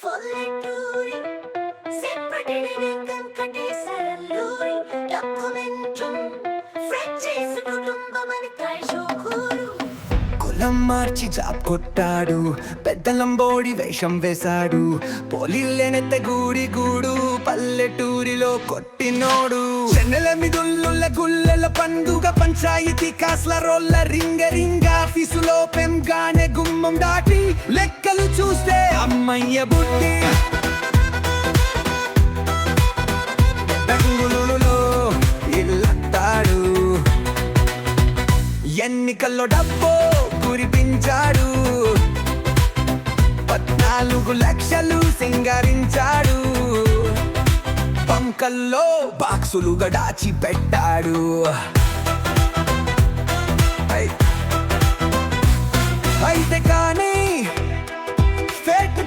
Folleturi, seppatiringan కట్టేశారల్లూరి డబ్బుమెంట్రం franchise కుటుంబమని త్రైశోకూరు కులం మార్చి job కొట్టాడు, పెద్ద లంబోడి వేషం వేశాడు. పోలీలెనెత్త గూడి గూడు పల్లెటూరిలో కొట్టినోడు. చెన్నెల మిదుళ్ళ గుల్లెల పండుగ పంచాయతీ కాస్ల రోల్ల రింగ రింగ ఆఫీసులో పెంగానే గుమ్మం దాటి లెక్కలు చూస్తే అమ్మయ్య బుద్ధి. బెంగుళూరులో ఇల్లత్తాడు, ఎన్నికల్లో డబ్బు కురిపించాడు. 14 లక్షలు సింగారించాడు. పంకల్లో బాక్సులుగా దాచి పెట్టాడు. అయితే కానీ ఫేక్